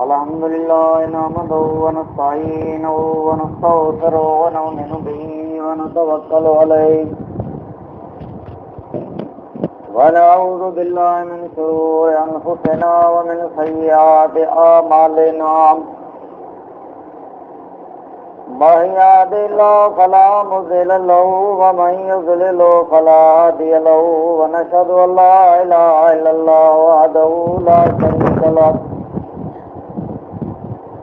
अल्हम्दुलिल्लाह नहमदुहु व नस्तईनुहु व नस्तगफिरुहु व नु'मिनु बिही व नतवक्कलु अलैहि व नऊज़ु बिल्लाहि मिन शुरूरि अनफुसिना व मिन सय्यिआति अमालिना। मन यहदिहिल्लाहु फला मुज़िल्ल लहु व मन युज़्लिल्हु फला हादिय लहु व नशहदु अन ला इलाहा इल्लल्लाह वहदहु ला शरीका लहु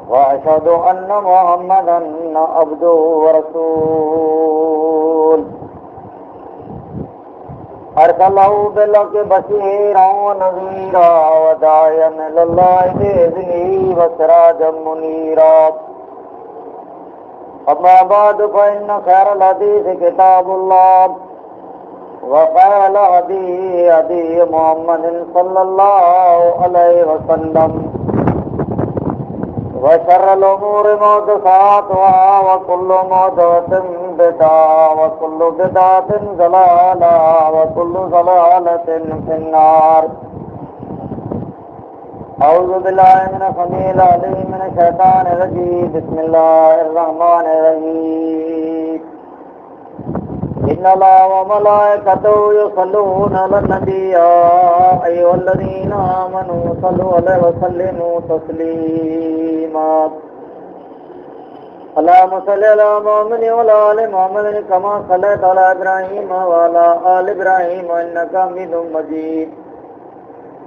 वअशहदु अन्न मुहम्मदन अब्दुहु व रसूलुहु। अरसलहु बिल्हक़्क़ि बशीरन व नज़ीरा व दाइयन इलल्लाहि बिइज़्निहि व सिराजम मुनीरा। अम्मा बअद फ़इन्न खैरल हदीस किताबुल्लाह व खैरल हदी हदी मुहम्मदिन सल्लल्लाहु अलैहि वसल्लम व शर्रल उमूरि मुहदसातुहा व कुल्लु मुहदसतिन बिदअह व कुल्लु बिदअतिन ज़लालह व कुल्लु ज़लालतिन फिन्नार। अऊज़ु बिल्लाहि मिनश समीइल अलीम मिनश शैतानिर रजीम। बिस्मिल्लाहिर रहमानिर रहीम। इन्नल्लाह व मलाइकतहु युसल्लूना अलन नबी या अय्युहल्लज़ीना आमनू सल्लु अलैहि व सल्लिमू तस्लीमा। अल्लाहुम्मा सल्लि अला मुहम्मदिन व अला आलि मुहम्मदिन कमा सल्लैता अला इब्राहीम व अला आलि इब्राहीम इन्नका हमीदुम मजीद।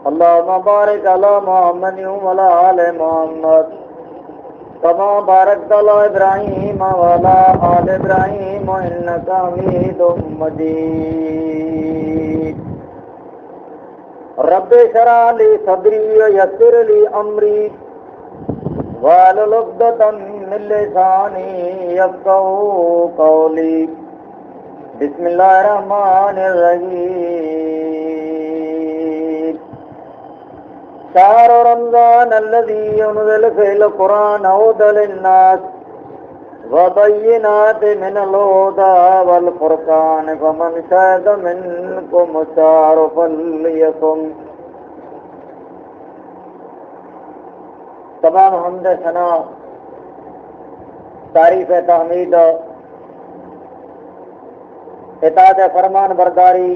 अल्लाहुम्मा बारिक अला मुहम्मदिन व अला आलि मुहम्मद कमा बारकता अला इब्राहीम व अला आलि इब्राहीम इन्नका हमीदुम मजीद। रब्बि इश्रह ली सदरी व यस्सिर ली अमरी वाहलुल उक़दतम मिन लिसानी यफ़क़हू क़ौली। बिस्मिल्लाहिर रहमानिर रहीम। शहर रमज़ान अल्लज़ी उनज़िला फ़ीहिल क़ुरआन हुदल लिन्नास व बय्यिनातिन मिनल हुदा वल फ़ुरक़ान फ़मन शहिद मिनकुम अश-शहर फ़ल्यसुम। तमाम हम्द सना तारीफ़ तहमीद इताअत फरमान बरदारी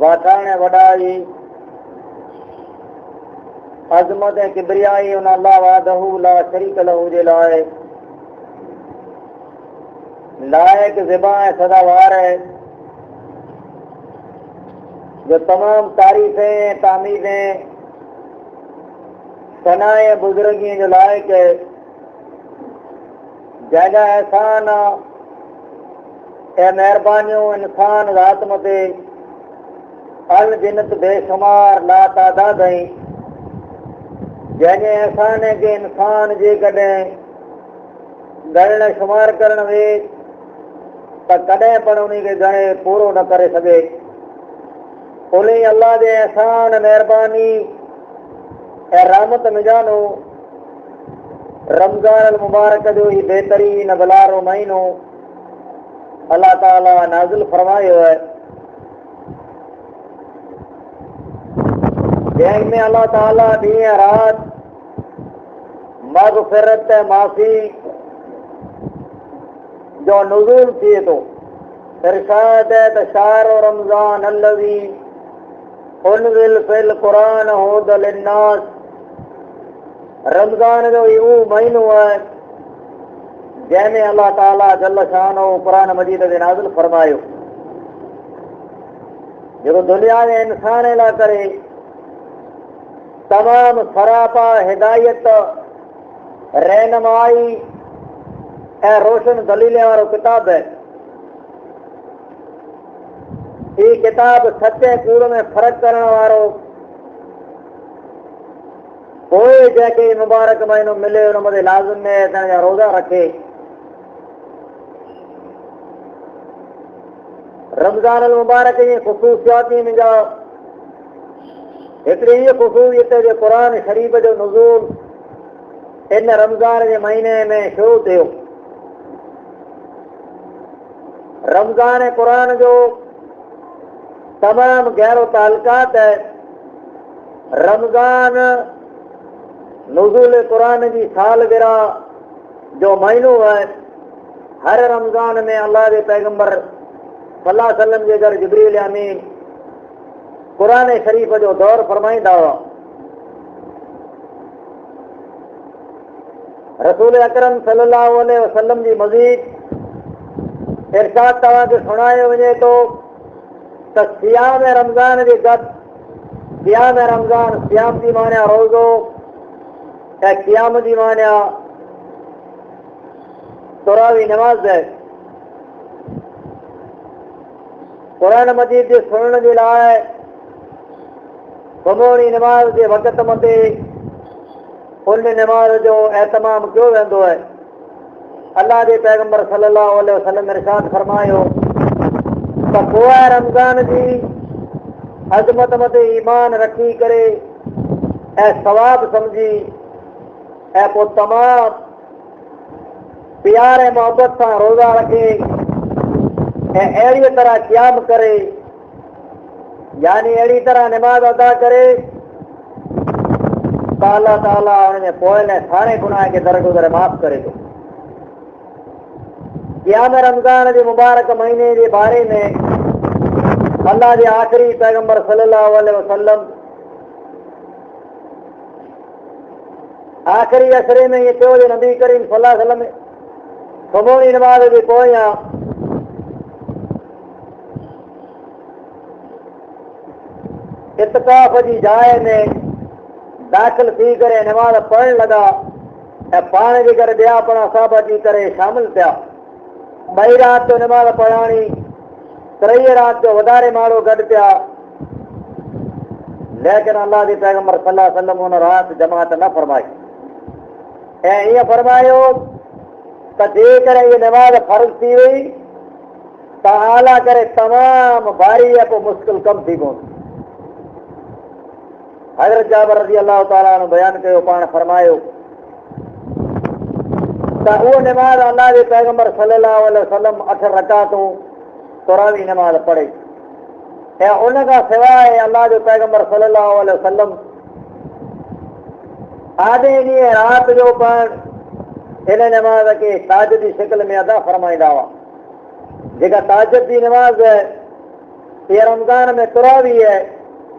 वाठाण वडाई अज़मत किबरियाई उन अल्लाह वहदहू ला शरीक लहू जे लाए लायक ज़िबा सदावार है जो तमाम तारीफ़ें तामीदें सनाए बुजुर्गी जो लायक है। जैजा एहसान ए मेहरबानियों इंसान ज़ात मते अल जिन्नत बेशुमार ला तादाद आई। जैसे एहसान है कि इंसान जे कॾहिं गणण शुमार करण वे त कॾहिं पण उन खे गणे पूरो न करे सघे। उन अल्लाह जे एहसान मेहरबानी ऐं रहमत मिजानो रमज़ान अल मुबारक जो ही बेहतरीन बलारो महीनो अल्लाह ताला नाज़िल फरमायो है, जंहिंमें अल्लाह ताला ॾींहुं रात मग़फ़िरत माफ़ी जो नुज़ूल थिए थो। इरशाद है त शहर रमज़ान अल्लज़ी उनज़िल फ़िल क़ुरआन हुदल लिन्नास। रमज़ान जो ही उहो महीनो है जंहिंमें अल्लाह ताला जल शानो क़ुरान मजीद में नाज़िल फरमायो जेको दुनिया जे इंसान लाइ करे तमाम सरापा हिदायत रहनुमाई ऐं रोशन दलील वारो किताब है। ये किताब सच्चे कूड़ में फ़र्क़ करण वारो कोई जंहिंखे मुबारक महीनो मिले उन मथे लाज़िम में अचण जा रोज़ा रखे। रमज़ान अल मुबारक जी ख़ुसूसियाती में जा हिकिड़ी हीअ ख़ुसूसियत जो क़ुरान शरीफ़ जो नुज़ूल इन रमज़ान जे महीने में शुरू थियो। रमज़ान क़ुरान जो तमाम गहरो ताल्लुकात है। रमज़ान नुज़ूल कुरान जी सालगिरह जो महीनो है, हर रमज़ान में अल्लाह के पैगंबर सल्लल्लाहु अलैहि वसल्लम जे घर जिब्रील अमीन कुरान शरीफ जो दौर फरमाईंदा हुआ। रसूल अकरम सल्लल्लाहु अलैहि वसल्लम जी मज़ीद इरशाद तव्हांखे सुणायो वञे थो त सियाम रमज़ान जे गॾु सियाम रमज़ान, सियाम जी माना रोज़ो ऐं क़ियाम जी माना तरावी नमाज़ है। कुरान मजीद जे सुनण जे लाइ सुबुह नमाज जे वक़्त मथे उन नमाज जो एहतमाम कयो वेंदो है। अल्लाह के पैगंबर सल्लल्लाहु अलैहि वसल्लम इरशाद फरमायो त पोइ रमज़ान जी अज़मत मथे ईमान रखी करे ऐं सवाब समझी ऐं पोइ तमामु प्यार ऐं मोहब्बत सां रोज़ा रखे ऐं अहिड़ी तरह क़याम करे, यानी अहिड़ी तरह नमाज अदा करे त अल्लाह ताला उनजे पोइल ऐं सारे गुनाह खे दरगुज़र माफ़ करे थो। क़याम रमज़ान जे मुबारक महीने जे बारे में अल्लाह जे आख़िरी पैगंबर सल्लल्लाहु अलैहि वसल्लम आख़िरी असरे में ये चयो जो नबी करीम सल्लल्लाहु अलैहि वसल्लम सुबुह नमाज जे पोयां इत्काफ़ जी जाइ में दाख़िल थी करे नमाज पढ़ण लॻा ऐं पाण जे करे ॿिया पाण साहब अची करे शामिल थिया। ॿई राति जो नमाज पढ़ाणी, टीह राति जो वधारे माण्हू गॾु पिया, लेकिन अल्लाह जे पैगंबर सल्लल्लाहु अलैहि वसल्लम उन राति जमात न फरमाई ऐं ईअं फरमायो त जेकर इहा नमाज़ फर्ज़ थी वई त आला करे तमामु भारी ऐं पोइ मुश्किल कमु थी पवंदो। हज़रत जाबिर रज़ी अल्लाह ताला अन्हु बयानु कयो, पाण फरमायो त उहो नमाज़ अल्लाह जे पैगंबर सल्लल्लाहु अलैहि वसल्लम 8 रकातूं तरावी नमाज़ पढ़े ऐं उन खां सवाइ अल्लाह जो पैगंबर सल्लल्लाहु अलैहि वसल्लम आधे ॾींहुं राति जो पण इन नमाज़ खे ताजद जी शिकिल में अदा फरमाईंदा हुआ। जेका ताजद जी नमाज़ है इहा रमज़ान में तरावी है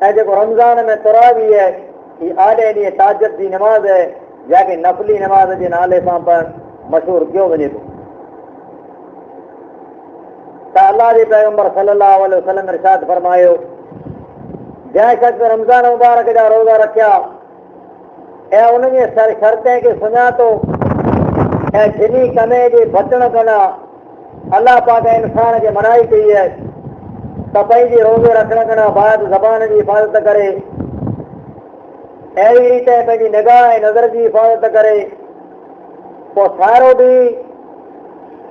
ऐं जेको रमज़ान में तरावी है हीअ आधे ॾींहुं ताजद जी नमाज़ है, जंहिंखे नफ़ली नमाज़ जे नाले सां पण मशहूर कयो वञे थो। त अल्लाह जे पैगंबर सल्लल्लाहु अलैहि वसल्लम इरशाद फरमायो, जंहिं शख़्स रमज़ान मुबारक जा रोज़ा रखिया ऐं उनजी शर्तें खे सुञातो ऐं जिनी कमे जे बचण खां अल्लाह पाक इंसान खे मनाई कई है त पंहिंजे रोज़े रखण खां बाद ज़बान जी हिफ़ाज़त करे, अहिड़ी रीति पंहिंजी निगाह ऐं नज़र जी हिफ़ाज़त करे, पोइ सारो ॾींहुं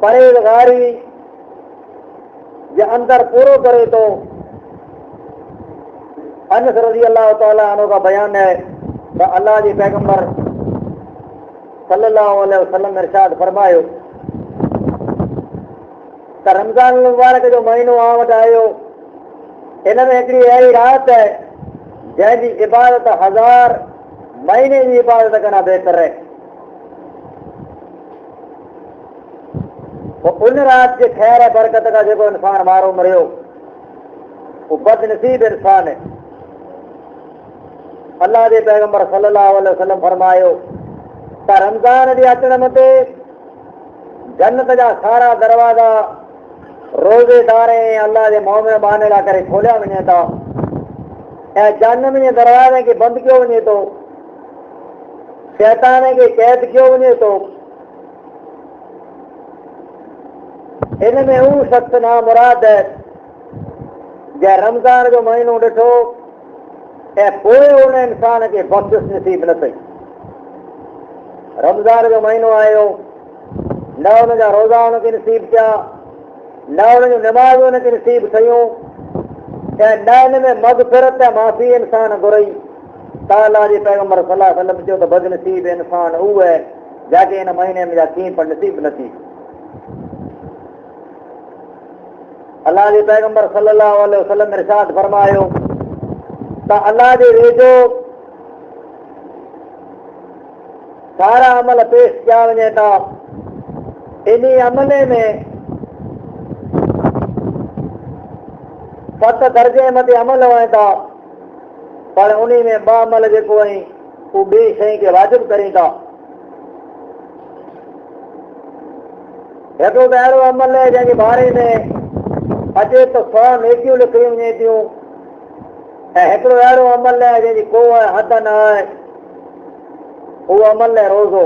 परहेज़गारी जे अंदरि पूरो करे थो। अनस रज़ी अल्लाह ताला अन्हु का बयान है त अल्लाह जे पैगंबर सल्लल्लाहु अलैहि वसल्लम इरशाद फरमायो त रमज़ान मुबारक जो महीनो आ वटि आयो, इन में हिकिड़ी अहिड़ी राति है जंहिंजी इबादत 1000 महीने जी इबादत खां बहितर है। उन राति जे ख़ैर ऐं बरकत का जेको इंसान मारो मरियो वो बदनसीब इंसान है। अल्लाह जे पैगंबर सल्लल्लाहु अलैहि वसल्लम फरमायो त रमज़ान जे अचण मथे जन्नत जा सारा दरवाज़ा रोज़ेदार ऐं अल्लाह जे मोहम्मद बाने लाइ करे खोलिया वञे था ऐं जहन्नम जे दरवाज़े खे बंदि कयो वञे थो, शैतान खे क़ैद कयो वञे थो। इन में हू शख़्स नामुराद है जंहिं रमज़ान जो महीनो ॾिठो ऐं पोइ उन इंसान खे बख़्शिश नसीब न थी। रमज़ान जो महीनो आयो, न हुन जा रोज़ा हुनखे नसीब थिया, न हुन जूं नमाज़ हुनखे नसीब थियूं ऐं न हिन में मग़फ़िरत ऐं माफ़ी इंसान घुरई त अल्लाह जे पैगंबर सल्लल्लाहु अलैहि वसल्लम चयो त बदनसीब इंसान उहो है जंहिंखे हिन महीने में जा कीअं पण नसीब न थी। अल्लाह जे पैगंबर सल्लल्लाहु अलैहि वसल्लम इरशाद फरमायो त अल्लाह जे वेझो सारा अमल पेश किया वञे था। इन अमले में 7 दर्जे मथे अमल हुअनि था, पर उन में 2 अमल जेको आहिनि उहो ॿी शइ खे वाजिबु कनि था। हिकिड़ो त अहिड़ो अमल आहे जंहिंजे बारे में अचे त 100 नेकियूं लिखियूं वञे थियूं, ऐं हिकिड़ो अहिड़ो अमल आहे जंहिंजी को हद न आहे, उहो अमल आहे रोज़ो।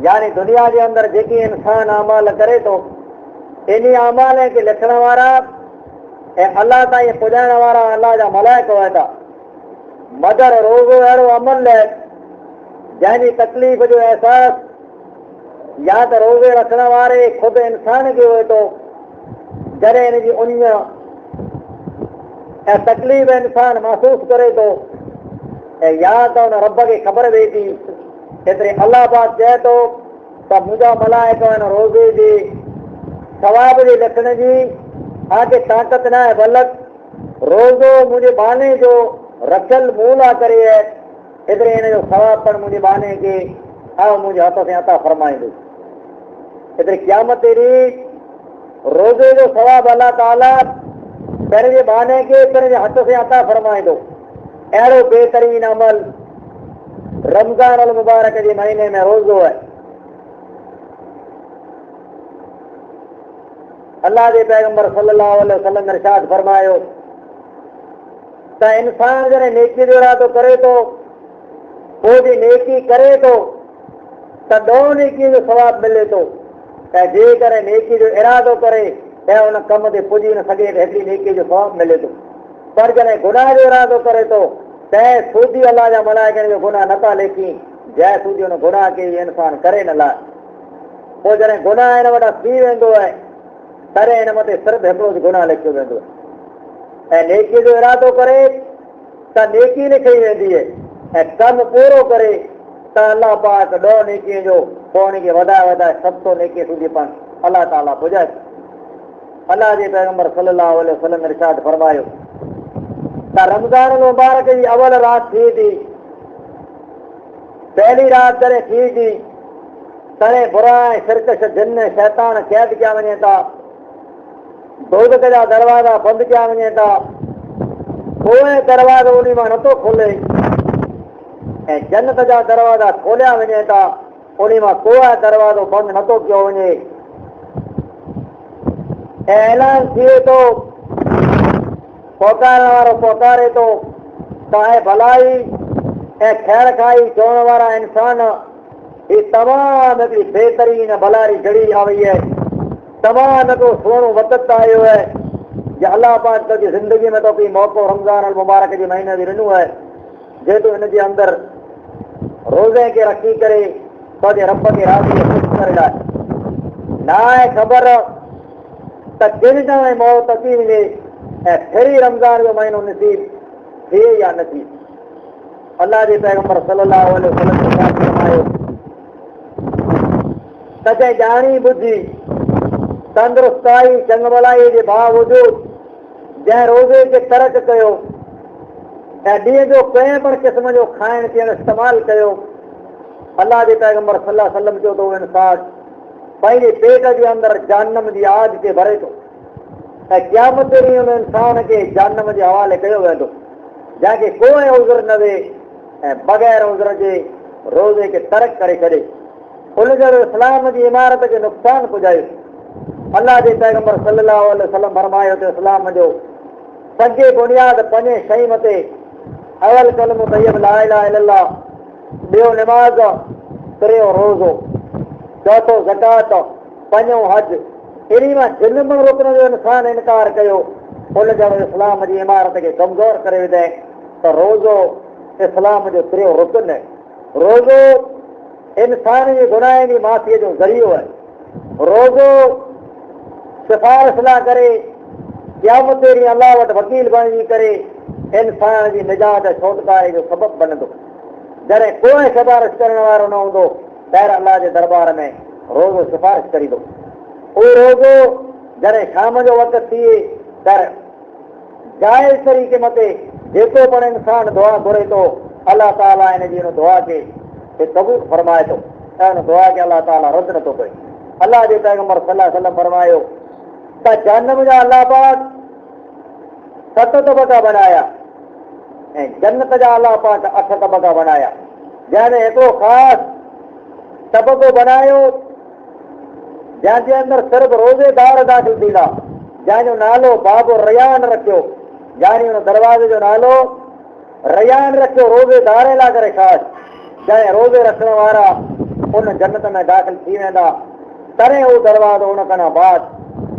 यानी दुनिया जे अंदरि जेके इंसान अमल करे थो, इन अमल खे लिखण वारा ऐं अलाह ताईं पुॼाइण वारा अलाह जा मलाइक हुआ था। मगर रोज़ो अहिड़ो अमल आहे जंहिंजी तकलीफ़ जो अहसास या त रोज़े रखण वारे ख़ुदि इंसान खे हुए थो, जॾहिं हिन जी उञ ऐं तकलीफ़ इंसान महसूस करे थो, ऐं या त हुन रब खे ख़बर पए थी। एतिरे अलाह पाक चए थो त मुंहिंजा मलाइक आहिनि रोज़े जे सवाब जे लिखण जी आगे ताक़त न आहे, बल्कि रोज़ो मुंहिंजे बहाने जो रखियल मूला करे है, एतिरे हिन जो सवाब पण मुंहिंजे बहाने खे मुंहिंजे हथ से अता फरमाईंदो। एतिरे क़यामत ॾींहुं रोज़े जो सवाब अलाह ताला पंहिंजे बहाने खे पंहिंजे हथ से अता फरमाईंदो। अहिड़ो बेहतरीन अमल रमज़ान अल मुबारक जे महीने में रोज़ो है। अल्लाह जे पैगंबर सल्लल्लाहु अलैहि वसल्लम ने इरशाद फरमायो त इंसान जॾहिं नेकी जो इरादो करे थो, पोइ जे नेकी करे थो त 2 नेकी जो सवाब मिले थो, ऐं जेकर नेकी जो इरादो करे त उन कम ते पुॼी न सघे त हिकिड़ी नेकी जो सवाब मिले थो। पर जॾहिं गुनाह जो इरादो करे थो तंहिं सूदी अलाह जा मलाइकनि जो गुनाह नथा लेखी, जंहिं सूदी हुन गुनाह खे इंसान करे न लाइ। पोइ जॾहिं गुनाह हिन वटां थी वेंदो आहे तॾहिं हिन मथे सिर्फ़ु हिकिड़ो गुनाह लिखियो वेंदो आहे, ऐं नेकी जो इरादो करे त नेकी लिखी वेंदी आहे, ऐं कमु पूरो करे त अलाह पाक 2 नेकीअ जो पोइ उनखे वधाए 700 नेकी सूदी पाण अलाह ताला पुॼाए। अलाह जे पैगंबर सल्लल्लाहु अलैहि वसल्लम ने इरशाद फरमायो त रमज़ान मुबारक जी अवल राति थी थी, पहली रात जॾहिं थी थी तॾहिं बुरा ऐं शिरकश जिन शैतान क़ैद कया वञे था, दोज़ख जा दरवाज़ा बंदि कया वञे था, कोई दरवाज़ो उन मां नथो खोले, ऐं जन्नत जा दरवाज़ा खोलिया वञे था, उन मां कोई दरवाज़ो बंदि नथो कयो वञे। ऐं ऐलान थिए थो, पोकारण वारो पोकारे थो त ऐं भलाई ऐं ख़ैर खाई चवण वारा इंसान, ही तमामु हिकिड़ी बेहतरीन भलारी जड़ी आ वई है, तमामु हिकिड़ो सुहिणो वक़्तु आयो है जो अलाह पाक तुंहिंजी ज़िंदगी में तोखे मौक़ो रमज़ान अल मुबारक जे महीने में ॾिनो है, जे तूं हिन जे अंदरि रोज़े खे रखी करे तुंहिंजे रब खे राज़ी ख़ुशि करे लाइ। न आहे ख़बर त केॾी ॼणे मौत अची वञे ऐं फिरी रमज़ान जो महीनो नसीब थिए या न थिए। अल्लाह जे पैगंबर सल्लल्लाहु अलैहि वसल्लम ने फरमायो त जंहिं ॼाणी बुझी तंदुरुस्ताई चंग भलाई जे बावजूद जंहिं रोज़े खे तर्क कयो ऐं ॾींहं जो कंहिं पण क़िस्म जो खाइण पीअण इस्तेमालु कयो, अल्लाह जे पैगंबर सल्लल्लाहु अलैहि वसल्लम चयो त उहो इंसान पंहिंजे पेट जे अंदरि जहन्नम जी आग खे भरे थो, ऐं क़यामत ॾींहुं हुन इंसान खे जहन्नम जे हवाले कयो वेंदो, जंहिंखे कोई उज़र न वे ऐं बग़ैर उज़र जे रोज़े खे तर्क करे छॾे, उनजो इस्लाम जी इमारत खे नुक़सान पुॼायो। अल्लाह जे पैगंबर सल्लल्लाहु अलैहि वसल्लम फरमायो त इस्लाम जो सॼे बुनियाद 5 शइ मथे, अवल कलमो तय्यब ला इलाहा इल्लल्लाह, ॿियो निमाज़, टियों रोज़ो, चौथों ज़कात, 5हों हज। इन मां जिन बि रुकन जो इंसान इनकार कयो उन ॼणो इस्लाम जी इमारत खे कमज़ोर करे विधई। त रोज़ो इस्लाम जो 3हों रुकन है। रोज़ो इंसान जे गुनाहनि जी माफ़ीअ जो ज़रियो है। रोज़ो सिफारिश न करे क़यामत ॾींहुं अलाह वटि वकील बणिजी करे इंसान जी निजात छुटकारे जो सबबु बनंदो। जॾहिं कोई सिफारिश करण वारो न हूंदो ॿाहिरि अलाह जे दरबार में रोज़ो सिफारिश करींदो। उहो रोज़ो जॾहिं शाम जो वक़्तु थिए त जाइज़ तरीक़े मथे जेको पण इंसान दुआ घुरे थो अलाह ताला हिन जी दुआ खे खे क़बूल फरमाए थो ऐं हुन दुआ खे अलाह ताला रद्द नथो करे। अलाह जे पैगंबर सल्लल्लाहु अलैहि वसल्लम फरमायो त जहन्नम जा अलाह पाक 7 तबका बनाया ऐं जन्नत जा अलाह पाक 8 तबका बनाया, जंहिंमें हिकिड़ो ख़ासि तबको बनायो जंहिंजे अंदरि सिर्फ़ु रोज़ेदार दाख़िल थींदा, जंहिंजो नालो बाबु रयान रखियो, यानी हुन दरवाज़े जो नालो रयान रखियो, रोज़ेदार लाइ करे ख़ासि, जंहिं रोज़े रखण वारा उन जन्नत में दाख़िल थी वेंदा। तॾहिं उहो दरवाज़ो उन खां बाद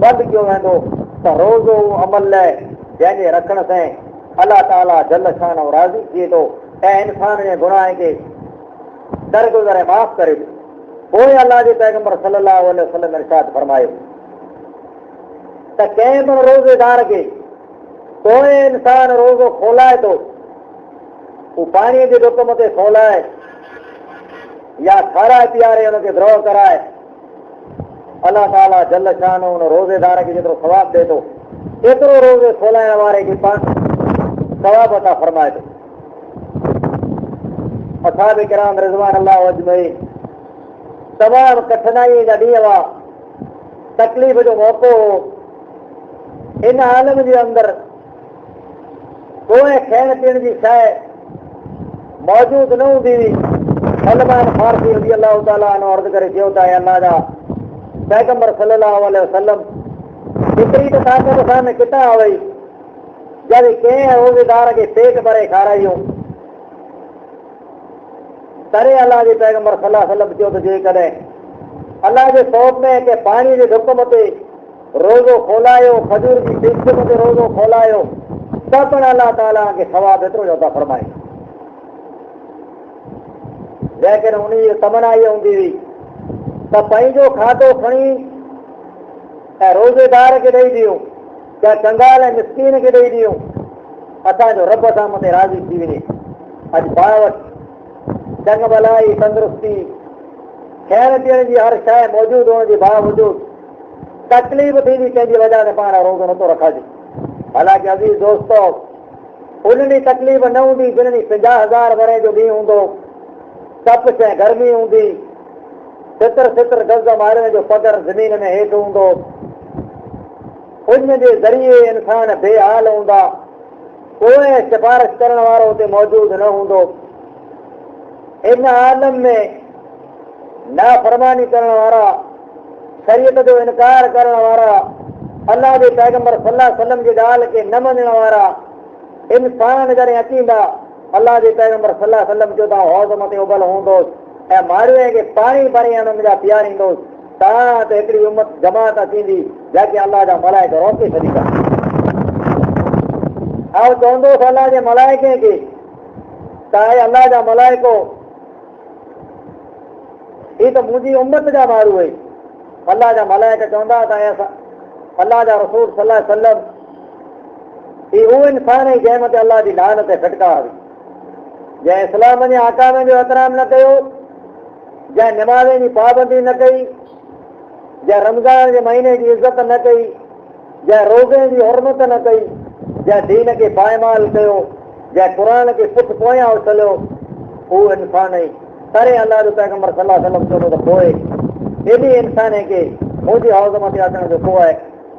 बंदि कयो वेंदो त रोज़ो अमल लाइ जंहिंजे रखण सां अलाह ताला जल शान राज़ी थिए थो ऐं इंसान जे गुनाह खे दरगुज़र माफ़ करे थो। पोइ अलाह जे पैगंबर सल्लल्लाहु अलैहि वसल्लम इरशाद फरमायो त कंहिं बि रोज़ेदार खे कोई इंसान रोज़ो खोलाए थो, हू पाणीअ जे डुक मथे खोलाए या खाराए पीआरे हुनखे द्रोह कराए, अलाह ताला जल शान हुन रोज़ेदार खे जेतिरो सवाब ॾे थो एतिरो रोज़े खोलाइण वारे खे सवाब अता फरमाए थो। असहाब किराम रिज़वान अल्लाह अजमईन तमामु कठिनाई जा ॾींहं हुआ, तकलीफ़ जो मौक़ो हो। इन आलम जे अंदरि कोई खाइण पीअण जी शइ मौजूद न हूंदी हुई। सलमान फारसी रज़ी अल्लाह ताला अन्हु अर्ज़ करे चयो त अल्लाह जा पैगंबर सल्लल्लाहु अलैहि वसल्लम हिकिड़ी त ताक़त सां किथां वई जॾहिं कंहिं रोज़ेदार खे पेट भरे खारायूं, तॾहिं अलाह जे पैगंबर सल्लल्लाहु अलैहि वसल्लम चयो त जेकॾहिं अलाह जे ख़ौफ़ में के पाणी जे डुक मथे रोज़ो खोलायो, खजूर जी टिक मथे रोज़ो खोलायो, त पिणु अलाह ताला खे सवाब एतिरो अता फरमाए। लेकिन उन जी तमन्ना इहा हूंदी हुई त पंहिंजो खाधो खणी ऐं रोज़ेदार खे ॾेई ॾियूं, या कंगाल ऐं मिसकीन खे ॾेई ॾियूं, असांजो रब सां मथे राज़ी थी वञे। अॼु पाण वटि चङ भलाई तंदुरुस्ती खाइण पीअण जी हर शइ मौजूदु हुअण जे बावजूदु तकलीफ़ थींदी कंहिंजी वजह ते पाण रोज़ो नथो रखिजे। हालांकि अज़ीज़ दोस्तो, उन ॾींहुं तकलीफ़ न हूंदी जिन ॾींहुं 50,000 वरे जो ॾींहुं हूंदो, तपश ऐं गर्मी हूंदी, सितर गज़ मारने जो पदर ज़मीन में हेठि हूंदो, उन जे ज़रिए इंसान बेहाल हूंदा, कोई सिफारिश करण वारो हुते मौजूदु न हूंदो। इन आलम में नाफ़रमानी करण वारा, शरीयत जो इनकार करण वारा, अल्लाह जे पैगंबर सल्लल्लाहु अलैहि वसल्लम जी ॻाल्हि खे न मञण वारा इंसान जॾहिं अचींदा, अल्लाह जे पैगंबर सल्लल्लाहु अलैहि वसल्लम जो तव्हां हौज़ मथे उबल हूंदोसि ऐं माण्हूअ खे पाणी भरे हुननि जा पीआरींदोसि, तव्हां त हिकिड़ी उमत जमात थींदी जंहिंखे अल्लाह जा मलाइका रोके छॾींदा। ऐं चवंदोसि अल्लाह जे मलाइके खे त अल्लाह जा मलाइको ही त मुंहिंजी उमत जा माण्हू आहिनि। अल्लाह जा मलाइका चवंदा त अल्लाह जा रसूल सल्लल्लाहु अलैहि वसल्लम ही उहो इंसान ई जंहिं मथे अल्लाह जी लानत ऐं फटकार हुई, जंहिं इस्लाम जे अहकाम जो एतराम न कयो, जंहिं निमाज़ जी पाबंदी न कई, जंहिं रमज़ान जे महीने जी इज़त न कई, जंहिं रोज़े जी हुरमत न कई, जंहिं दीन खे पायमाल कयो, जंहिं क़ुर खे पुठि पोयां उछलियो, उहो इंसान ई तरे अल्लाह जो पैगंबर सल्लल्लाहु अलैहि वसल्लम चवंदो त पोइ एॾी इंसान खे मुंहिंजी हौज़ मथे अचण जो को आहे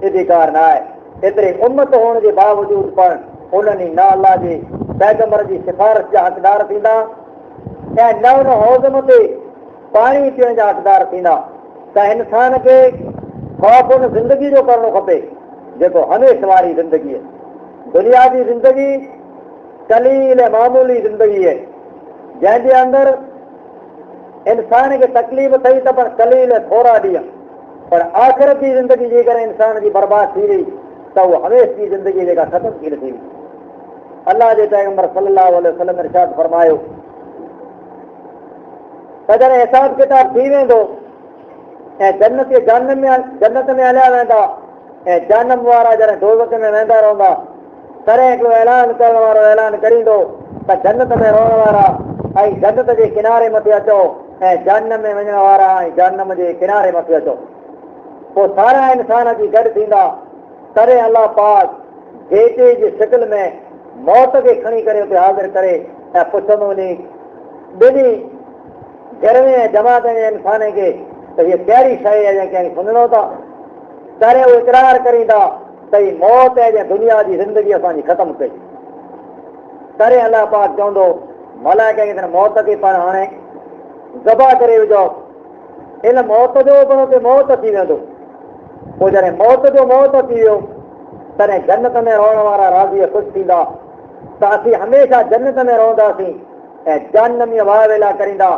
इदिकार न आहे। एतिरे उमत हुअण जे बावजूदि पण उन्हनि न अल्लाह जे पैगंबर जी सिफारिश जा हक़दार थींदा ऐं न उन हौज़ मथे पाणी पीअण जा हक़दार थींदा। त इंसान खे ख़ौफ़ उन ज़िंदगी जो करणो खपे जेको हमेशह वारी ज़िंदगी आहे। दुनिया जी ज़िंदगी कलील ऐं मामूली ज़िंदगी आहे, जंहिंजे अंदरि इंसान खे तकलीफ़ थई त पर कलील थोरा ॾींहं, पर आख़िरत जी ज़िंदगी जे करे इंसान जी बर्बाद थी वई त उहो हमेशह जी ज़िंदगी जेका ख़तमु थी वई। अल्लाह जे पैगंबर सल्लल्लाहु अलैहि वसल्लम इरशाद फरमायो त जॾहिं हिसाब किताब थी वेंदो ऐं जन्नत में हलिया वेंदा ऐं जहन्नम वारा जॾहिं दोज़ख में वेंदा रहंदा, तॾहिं हिकिड़ो ऐलान करण वारो ऐलान करींदो त जन्नत में रहण वारा ऐं जन्नत जे किनारे मथे अचो ऐं जहन्नम में वञण वारा ऐं जहन्नम जे किनारे मथे अचो। पोइ सारा इंसान जी गॾु थींदा, तॾहिं अल्लाह पाक जेके जी शिकिल में मौत खे खणी करे उते हाज़िर करे ऐं पुछंदो वञी ॿिन्ही घर में जमा करें इंसान के तो ये कहिड़ी शइ है जंहिंखे सुञणो था करे उहो इकरार करींदा त ही मौत है जंहिं दुनिया जी ज़िंदगी असांजी ख़तमु कई करे अलाह पाक चवंदो मलाइका खे मौत खे पाण हाणे ज़बा करे विझो इन मौत जो पिणु ते मौत थी वेंदो पोइ जॾहिं मौत जो मौत थी वियो तॾहिं जन्नत में रहण वारा राज़ी ख़ुशि थींदा त असीं हमेशह जन्नत में रहंदासीं ऐं जहन्नम में वाह वेला करींदा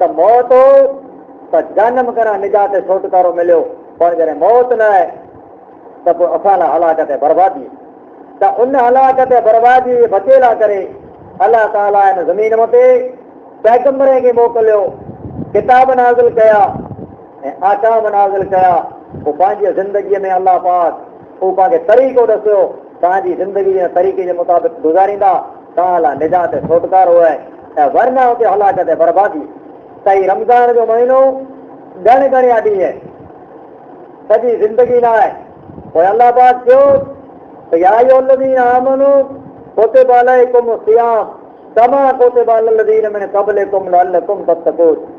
त मौत हो त जहन्नम करां निजात छुटकारो मिलियो पर जॾहिं मौत न आहे त पोइ असां लाइ हलाकत ऐं बर्बादी त उन हलाकत ऐं बर्बादी बचेला करे अलाह ताला हिन ज़मीन मथे पैगंबर खे मोकिलियो किताब नाज़िल कया ऐं आकाम नाज़िल कया पोइ पंहिंजी ज़िंदगीअ में अलाह पाक पोइ तव्हांखे तरीक़ो ॾसियो तव्हांजी ज़िंदगी जे तरीक़े जे मुताबिक़ गुज़ारींदा तव्हां लाइ निजात छुटकारो आहे ऐं वरना हुते हलाकत ऐं बर्बादी त ही रमज़ान जो महीनो घणे घणे ॾींहं आहे सॼी ज़िंदगी न आहे पोइ अलाह पाक चयो त या अय्युहल्लज़ीना आमनू कुतिब अलैकुम सियाम कमा कुतिब अलल्लज़ीना मिन क़ब्लिकुम लअल्लकुम तत्तक़ून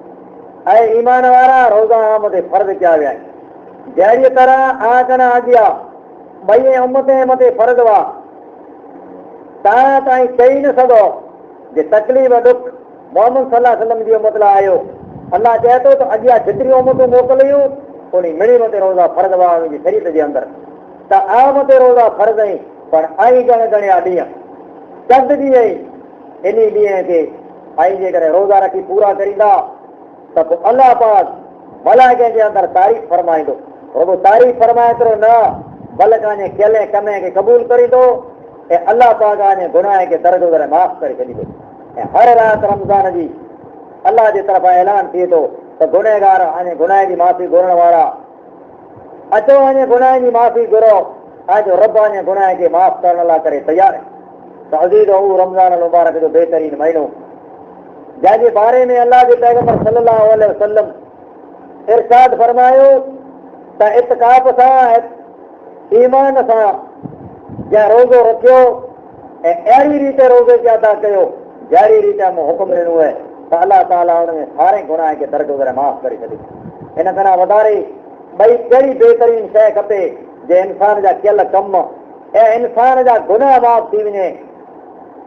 ऐं ईमान वारा रोज़ा मथे फर्ज़ कया विया आहिनि जहिड़ी तरह आकन अॻियां ॿई उम्मतें मथे फर्ज़ हुआ तव्हां ताईं चई न सघो जे तकलीफ़ दुख मोहम्मद सल्लल्लाहु अलैहि वसल्लम जी उम्मत लाइ आयो अलाह चए थो त अॻियां जेतिरियूं उम्मतूं मोकिलियूं उन मिड़ी मथे रोज़ा फर्ज़ हुआ उनजी शरीयत जे अंदरि त आम ते रोज़ा फर्ज़ आहिनि पर आई घणे घणे ॾींहं चंद ॾींहं ई इन ॾींहं खे आई जे करे रोज़ा रखी पूरा करींदा त पोइ अलाह पाक मलाइकनि जे अंदरि तारीफ़ फरमाईंदो रुॻो तारीफ़ फरमाए एतिरो न बल्कि अञे कयल कम खे क़बूल करींदो ऐं अलाह पाक अञे गुनाह खे दरगुज़र माफ़ करे छॾींदो ऐं हर राति रमज़ान जी अलाह जे तरफ़ां ऐलान थिए थो त गुनहगार अञे गुनाह जी माफ़ी घुरण वारा अचो अञे गुनाह जी माफ़ी घुरो अॼु रब अञे गुनाह खे माफ़ करण लाइ करे तयारु आहे त अज़ीज़ हू रमज़ान मुबारक जो बहितरीन महीनो जंहिंजे बारे में अलाह जे पैगंबर सल्लल्लाहु अलैहि वसल्लम इरशाद फरमायो त इत्काफ़ सां ईमान सां जंहिं रोज़ो रखियो ऐं अहिड़ी रीति रोज़े खे अदा कयो जहिड़ी रीति मूं हुकुम ॾिनो आहे त अलाह ताला हुन में सारे गुनाह खे दरगुज़र माफ़ करे छॾे हिन खां वधारे भई कहिड़ी बहितरीन शइ खपे जे इंसान जा कयल कम ऐं इंसान जा गुनाह माफ़ थी वञे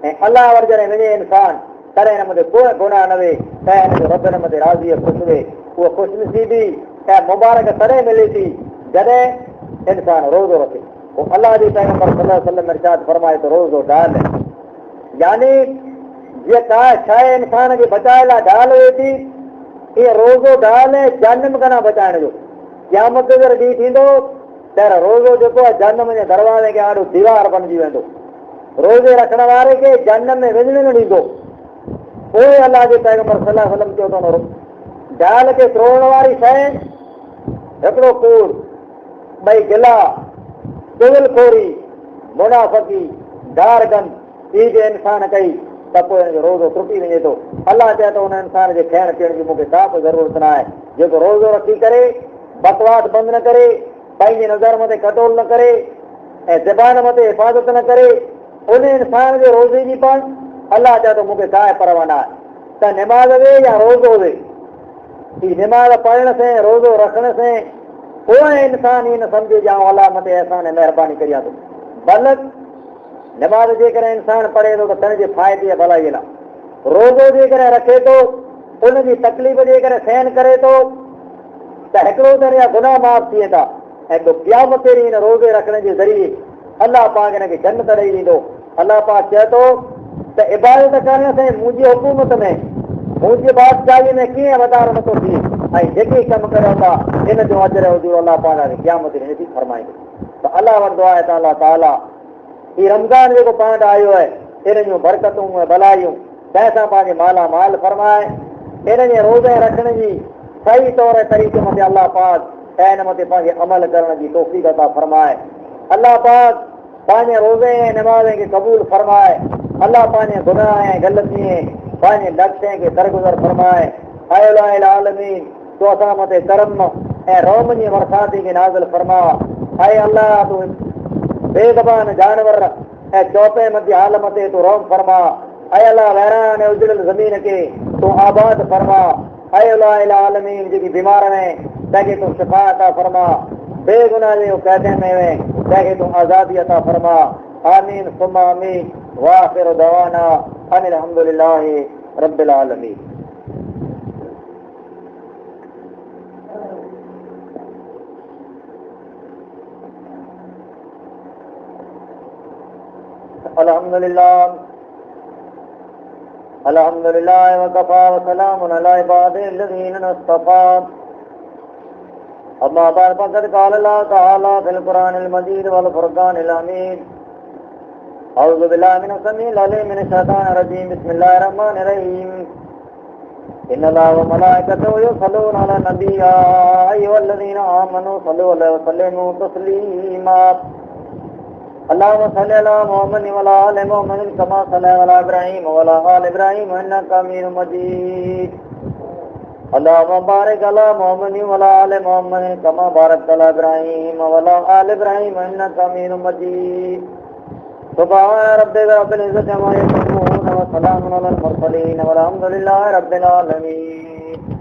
ऐं अलाह वटि जॾहिं वञे इंसान तॾहिं हिन मथे कोई गुनाह न वे त हिन जो रब हिन मथे राज़ी ख़ुशि वे उहा ख़ुशनसीबी ऐं मुबारक तॾहिं मिले थी जॾहिं इंसान रोज़ो रखे पोइ अलाह जे पैगंबर सल्लल्लाहु अलैहि वसल्लम इरशाद फरमाए त रोज़ो ढाल यानी जीअं का शइ इंसान खे बचाइण लाइ ढाल हुए थी इहे रोज़ो ढाल जहन्नम खां बचाइण जो क़यामत जो ॾींहुं थींदो त रोज़ो जेको आहे जहन्नम जे दरवाज़े खे ॾाढो दीवार बणिजी वेंदो रोज़े रखण वारे खे जहन्नम में विझण न ॾींदो पोइ अलाह जे पैगंबर सल्लल्लाहु अलैहि वसल्लम चयो त ढाल खे त्रोड़ण वारी शइ हिकिड़ो कूड़ ॿई गिला चुगलखोरी मुनाफ़क़ी डारगंद ई जे इंसान कई त पोइ हिनजो रोज़ो टुटी वञे थो अलाह चए थो हुन इंसान जे खाइण पीअण जी मूंखे का बि ज़रूरत न आहे जेको रोज़ो रखी करे बकवास बंदि न करे पंहिंजी नज़र मथे कटोल न करे ऐं ज़बान मथे हिफ़ाज़त न करे उन इंसान जे रोज़े जी पण अलाह चए थो मूंखे का परवाह न आहे त निमाज़ वे या रोज़ो वे ही निमाज़ पढ़ण से रोज़ो रखण से कोई इंसान ही न समझे जा अलाह मथे अहसान ऐं महिरबानी करिया थो बल्कि नमाज़ जेकर इंसान पढ़े थो त पंहिंजे फ़ाइदे ऐं भलाई लाइ रोज़ो जेकर रखे थो उनजी तकलीफ़ जेकर सहन करे थो त हिकिड़ो त हिन जा गुनाह माफ़ थिए था ऐं क़यामत ते हिन रोज़े रखण जे ज़रिए अलाह पाक हिनखे जन्नत ॾेई ॾींदो अलाह पाक चए थो त इबादत करण से मुंहिंजी हुकूमत में मुंहिंजी बादशाही में कीअं वधारो नथो थिए ऐं जेके कमु करियो था इन जो अजर हुजूर अलाह पाक खे क़यामत ते हिन जी फरमाईंदो त अलाह वटि दुआ आहे त अलाह ताला ही रमज़ान जेको पाण वटि आयो आहे इन जूं बरकतूं ऐं भलायूं तंहिंसां पंहिंजे माला माल फरमाए इन जे रोज़े रखण जी सही तौर तरीक़े मथे अलाह पाक ऐं हिन मथे पंहिंजे अमल करण जी तौफ़ीक़ अता फरमाए अलाह पाक पंहिंजे रोज़े ऐं निमाज़ खे क़बूल फरमाए अलाह पंहिंजे गुनाह ऐं ग़लती पंहिंजे लक्ष्य खे दरगुज़र फरमाए अयल आलमीन तो असां मथे करम ऐं रोम जी बरसाती खे नाज़िल फरमा ऐं अलाह तूं बेज़बान जानवर ऐं चौपे मथे हाल मथे तूं रोम फरमा ऐं अलाह वैरान ऐं उजड़ल ज़मीन खे तूं आबाद फरमा आलमीन जी की बीमार में ताकि तुम शिफा अता फरमा, बेगुनाह जो कहते में ताकि तुम आज़ादी अता फरमा। आमीन सुम्मा आमीन। वाखिर दवाना अनिल हम्दुलिल्लाहि रब्बिल आलमीन। अल्हम्दुलिल्लाह अल्हम्दुलिल्लाह व कफा व सलामुन अला इबादिल्लज़ीना इस्तफ़ा। अम्मा बाद फ़क़द क़ाल अल्लाहु तआला फ़िल क़ुरानिल मजीद वल फ़ुरक़ानिल हमीद। अऊज़ु बिल्लाहि मिनश समीइल अलीम मिनश शैतानिर रजीम। बिस्मिल्लाहिर रहमानिर रहीम। इन्नल्लाह व मलाइकतहु युसल्लूना अलन नबी या अय्युहल्लज़ीना आमनू सल्लु अलैहि व सल्लिमू तस्लीमा। अल्लाहुम्मा सल्लि अला मुहम्मद व अला आलि मुहम्मद कमा सल्लैता अला इब्राहीम व अला आलि इब्राहीम इन्नका हमीदुम मजीद। अल्लाहुम्मा बारिक अला मुहम्मद व अला आलि मुहम्मद कमा बारकता अला इब्राहीम व अला आलि इब्राहीम इन्नका हमीदुम मजीद। सुब्हान रब्बिका रब्बिल इज्जति अम्मा यसिफून व सलामुन अलल मुरसलीन वल्हम्दुलिल्लाहि रब्बिल आलमीन।